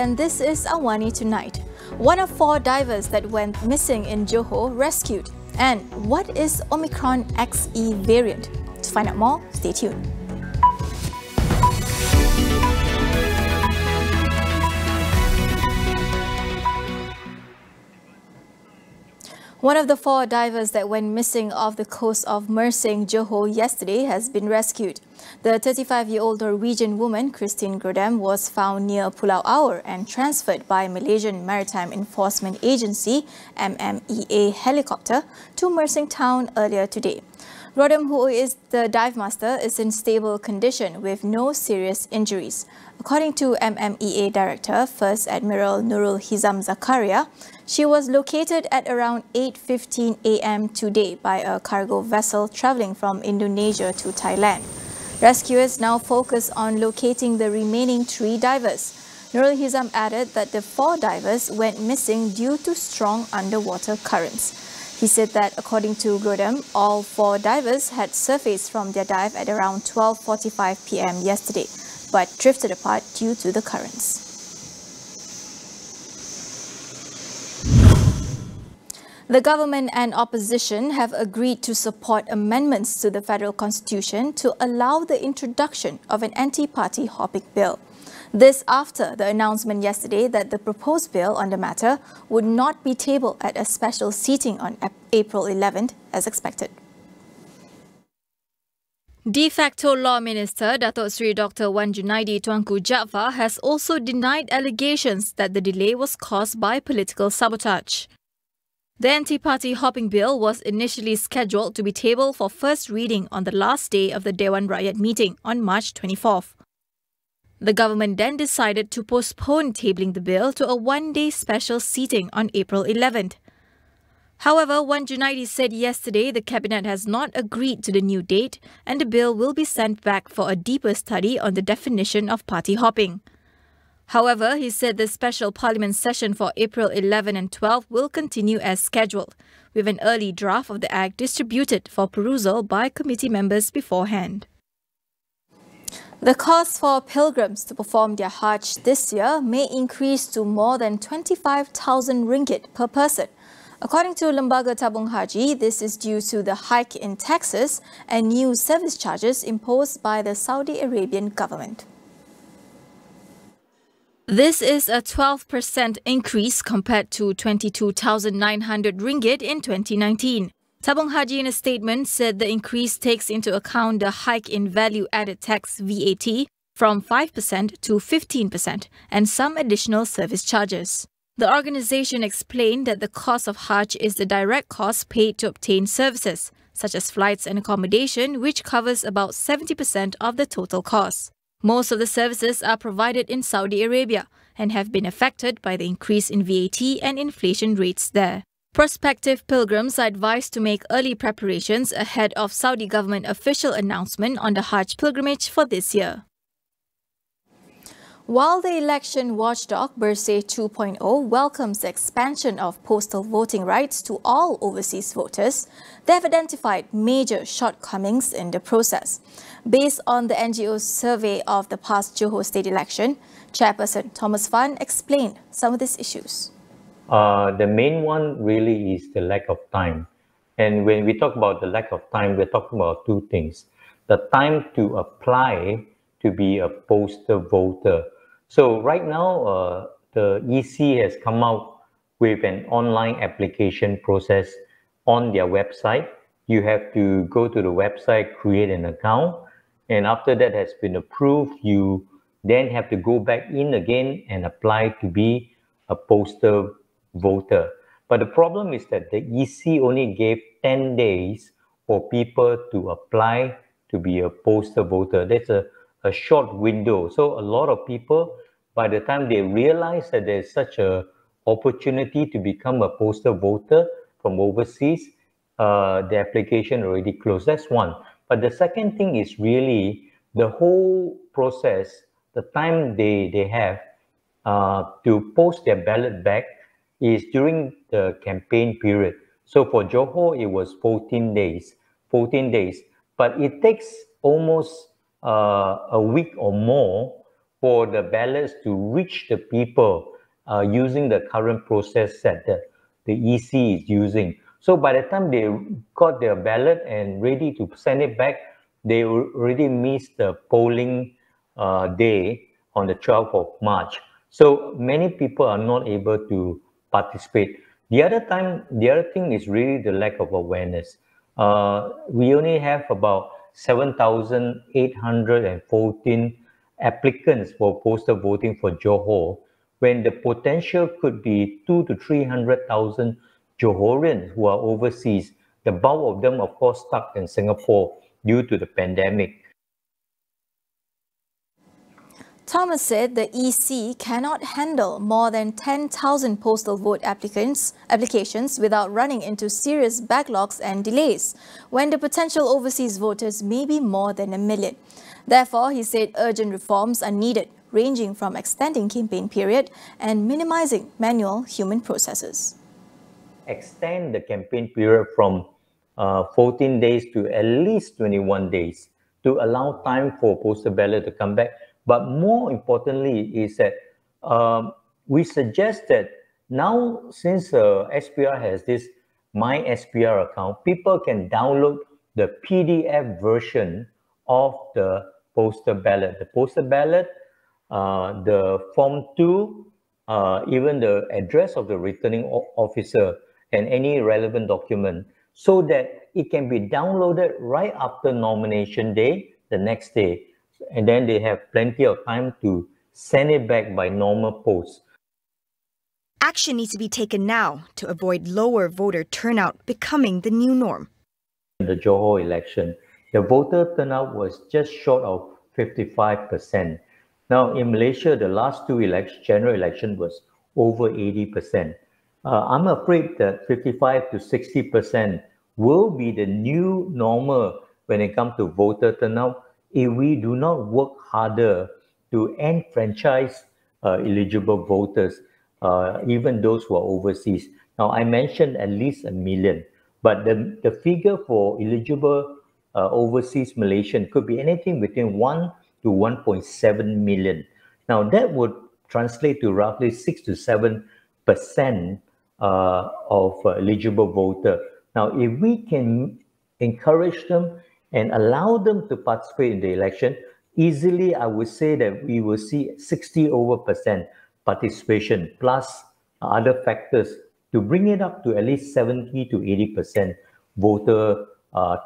and this is AWANI Tonight. One of 4 divers that went missing in Johor rescued. And what is Omicron XE variant? To find out more, stay tuned. One of the 4 divers that went missing off the coast of Mersing, Johor yesterday has been rescued. The 35-year-old Norwegian woman, Christine Grodem, was found near Pulau Aur and transferred by Malaysian Maritime Enforcement Agency (MMEA) helicopter to Mersing town earlier today. Grodem, who is the dive master, is in stable condition with no serious injuries. According to MMEA Director, First Admiral Nurul Hizam Zakaria, she was located at around 8:15 a.m. today by a cargo vessel travelling from Indonesia to Thailand. Rescuers now focus on locating the remaining 3 divers. Nurul Hizam added that the 4 divers went missing due to strong underwater currents. He said that according to Grodem, all 4 divers had surfaced from their dive at around 12:45 p.m. yesterday, but drifted apart due to the currents. The government and opposition have agreed to support amendments to the federal constitution to allow the introduction of an anti-party hopping bill. This after the announcement yesterday that the proposed bill on the matter would not be tabled at a special sitting on April 11th as expected. De facto Law Minister Datuk Seri Dr. Wan Junaidi Tuanku Jaafar has also denied allegations that the delay was caused by political sabotage. The anti-party hopping bill was initially scheduled to be tabled for first reading on the last day of the Dewan Rakyat meeting on March 24th. The government then decided to postpone tabling the bill to a one-day special sitting on April 11th. However, Wan Junaidi said yesterday the Cabinet has not agreed to the new date and the bill will be sent back for a deeper study on the definition of party hopping. However, he said the special parliament session for April 11 and 12 will continue as scheduled, with an early draft of the Act distributed for perusal by committee members beforehand. The cost for pilgrims to perform their Hajj this year may increase to more than 25,000 ringgit per person. According to Lembaga Tabung Haji, this is due to the hike in taxes and new service charges imposed by the Saudi Arabian government. This is a 12% increase compared to 22,900 ringgit in 2019. Tabung Haji in a statement said the increase takes into account the hike in value-added tax VAT from 5% to 15% and some additional service charges. The organisation explained that the cost of Hajj is the direct cost paid to obtain services, such as flights and accommodation, which covers about 70% of the total cost. Most of the services are provided in Saudi Arabia and have been affected by the increase in VAT and inflation rates there. Prospective pilgrims are advised to make early preparations ahead of Saudi government official announcement on the Hajj pilgrimage for this year. While the election watchdog Bersih 2.0 welcomes the expansion of postal voting rights to all overseas voters, they have identified major shortcomings in the process. Based on the NGO's survey of the past Johor state election, Chairperson Thomas Fan explained some of these issues. The main one really is the lack of time. And when we talk about the lack of time, we're talking about 2 things. The time to apply to be a postal voter. So right now, the EC has come out with an online application process on their website. You have to go to the website, create an account, and after that has been approved, you then have to go back in again and apply to be a postal voter. But the problem is that the EC only gave 10 days for people to apply to be a postal voter. That's a short window. So a lot of people, by the time they realize that there's such a opportunity to become a postal voter from overseas, the application already closed. That's one. But the second thing is really the whole process, the time they have to post their ballot back is during the campaign period. So for Johor, it was 14 days. But it takes almost a week or more for the ballots to reach the people using the current process that the EC is using. So by the time they got their ballot and ready to send it back, they already missed the polling day on the 12th of March. So many people are not able to participate. The other thing is really the lack of awareness. We only have about 7,814 applicants for postal voting for Johor, when the potential could be 200,000 to 300,000 Johorians who are overseas. The bulk of them, of course, stuck in Singapore due to the pandemic. Thomas said the EC cannot handle more than 10,000 postal vote applications without running into serious backlogs and delays, when the potential overseas voters may be more than 1 million. Therefore, he said urgent reforms are needed, ranging from extending campaign period and minimizing manual human processes. Extend the campaign period from 14 days to at least 21 days to allow time for postal ballot to come back. But more importantly is that we suggest that now, since SPR has this My SPR account, people can download the PDF version of the postal ballot. The postal ballot, the Form 2, even the address of the returning officer and any relevant document, so that it can be downloaded right after nomination day, the next day. And then they have plenty of time to send it back by normal post. Action needs to be taken now to avoid lower voter turnout becoming the new norm. In the Johor election, the voter turnout was just short of 55%. Now in Malaysia, the last two general election was over 80%. I'm afraid that 55 to 60% will be the new normal when it comes to voter turnout if we do not work harder to enfranchise eligible voters, even those who are overseas. Now, I mentioned at least 1 million, but the figure for eligible overseas Malaysian could be anything between 1 to 1.7 million. Now, that would translate to roughly 6 to 7% of eligible voter. Now, if we can encourage them and allow them to participate in the election, easily I would say that we will see 60% participation plus other factors to bring it up to at least 70 to 80% voter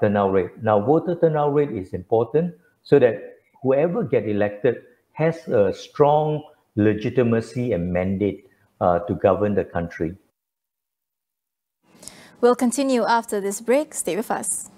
turnout rate. Now, voter turnout rate is important so that whoever gets elected has a strong legitimacy and mandate to govern the country. We'll continue after this break. Stay with us.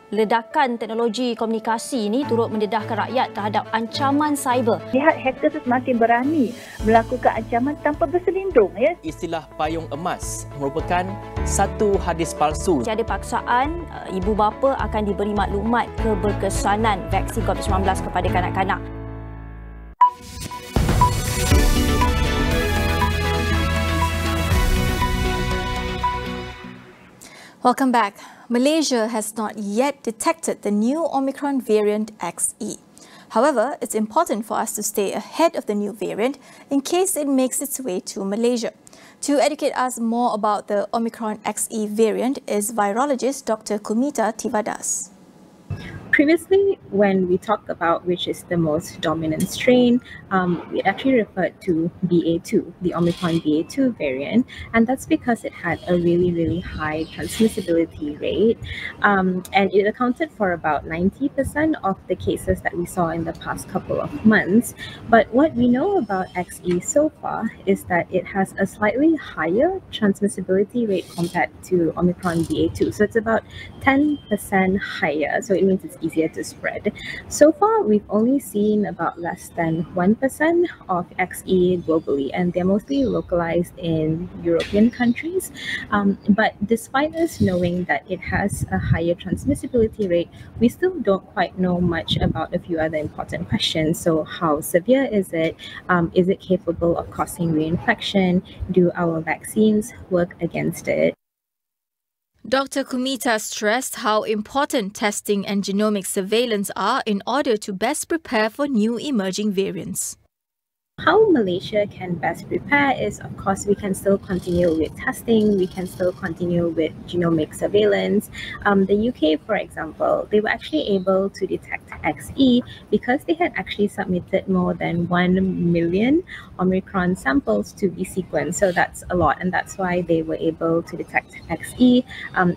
Ledakan teknologi komunikasi ini turut mendedahkan rakyat terhadap ancaman cyber. Lihat hacker semakin berani melakukan ancaman tanpa berselindung. Ya. Istilah payung emas merupakan satu hadis palsu. Tiada paksaan, ibu bapa akan diberi maklumat keberkesanan vaksin COVID-19 kepada kanak-kanak. Welcome back. Malaysia has not yet detected the new Omicron variant XE. However, it's important for us to stay ahead of the new variant in case it makes its way to Malaysia. To educate us more about the Omicron XE variant is virologist Dr. Kumita Tivadas. Previously, when we talked about which is the most dominant strain, we actually referred to BA2, the Omicron BA2 variant, and that's because it had a really, really high transmissibility rate, and it accounted for about 90% of the cases that we saw in the past couple of months. But what we know about XE so far is that it has a slightly higher transmissibility rate compared to Omicron BA2, so it's about 10% higher, so it means it's easier to spread. So far, we've only seen about less than 1% of XE globally, and they're mostly localized in European countries. But despite us knowing that it has a higher transmissibility rate, we still don't quite know much about a few other important questions. So how severe is it? Is it capable of causing reinfection? Do our vaccines work against it? Dr. Kumita stressed how important testing and genomic surveillance are in order to best prepare for new emerging variants. How Malaysia can best prepare is, of course, we can still continue with testing, we can still continue with genomic surveillance. The UK, for example, they were actually able to detect XE because they had actually submitted more than 1 million Omicron samples to be sequenced. So that's a lot, and that's why they were able to detect XE,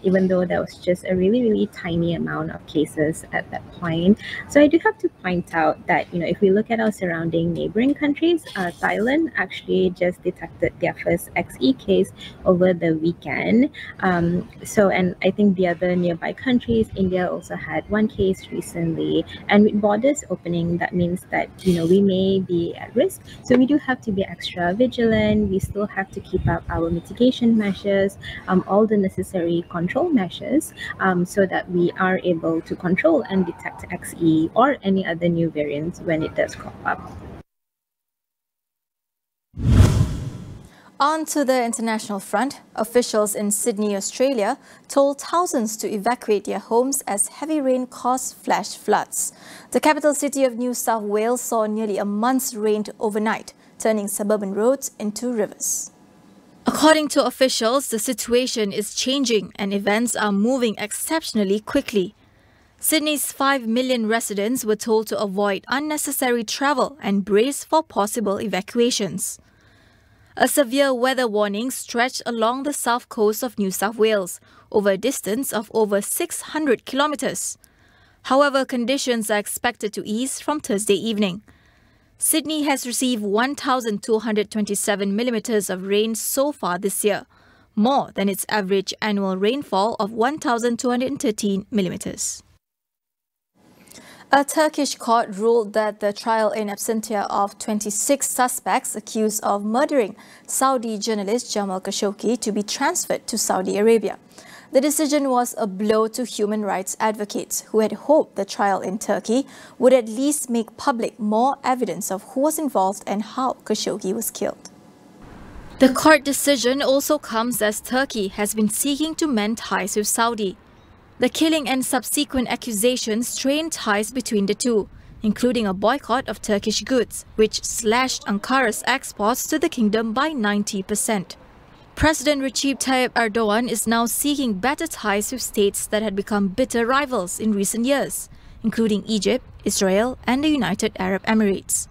even though there was just a really, really tiny amount of cases at that point. So I do have to point out that, if we look at our surrounding neighboring countries, Thailand actually just detected their first XE case over the weekend. And I think the other nearby countries, India also had one case recently. And with borders opening, that means that, we may be at risk. So we do have to be extra vigilant. We still have to keep up our mitigation measures, all the necessary control measures, so that we are able to control and detect XE or any other new variants when it does crop up. On to the international front, officials in Sydney, Australia, told thousands to evacuate their homes as heavy rain caused flash floods. The capital city of New South Wales saw nearly a month's rain overnight, turning suburban roads into rivers. According to officials, the situation is changing and events are moving exceptionally quickly. Sydney's 5 million residents were told to avoid unnecessary travel and brace for possible evacuations. A severe weather warning stretched along the south coast of New South Wales, over a distance of over 600 kilometres. However, conditions are expected to ease from Thursday evening. Sydney has received 1,227 millimetres of rain so far this year, more than its average annual rainfall of 1,213 millimetres. A Turkish court ruled that the trial in absentia of 26 suspects accused of murdering Saudi journalist Jamal Khashoggi to be transferred to Saudi Arabia. The decision was a blow to human rights advocates who had hoped the trial in Turkey would at least make public more evidence of who was involved and how Khashoggi was killed. The court decision also comes as Turkey has been seeking to mend ties with Saudi. The killing and subsequent accusations strained ties between the two, including a boycott of Turkish goods, which slashed Ankara's exports to the kingdom by 90%. President Recep Tayyip Erdogan is now seeking better ties with states that had become bitter rivals in recent years, including Egypt, Israel, and the United Arab Emirates.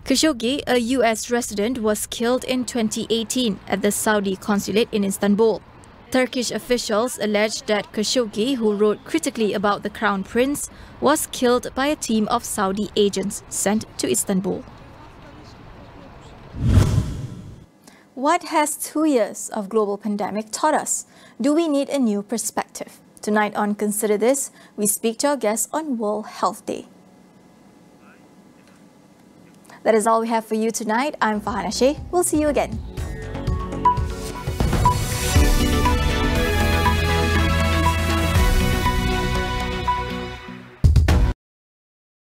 Khashoggi, a US resident, was killed in 2018 at the Saudi consulate in Istanbul. Turkish officials alleged that Khashoggi, who wrote critically about the Crown Prince, was killed by a team of Saudi agents sent to Istanbul. What has 2 years of global pandemic taught us? Do we need a new perspective? Tonight on Consider This, we speak to our guests on World Health Day. That is all we have for you tonight. I'm Farhana Sheikh. We'll see you again.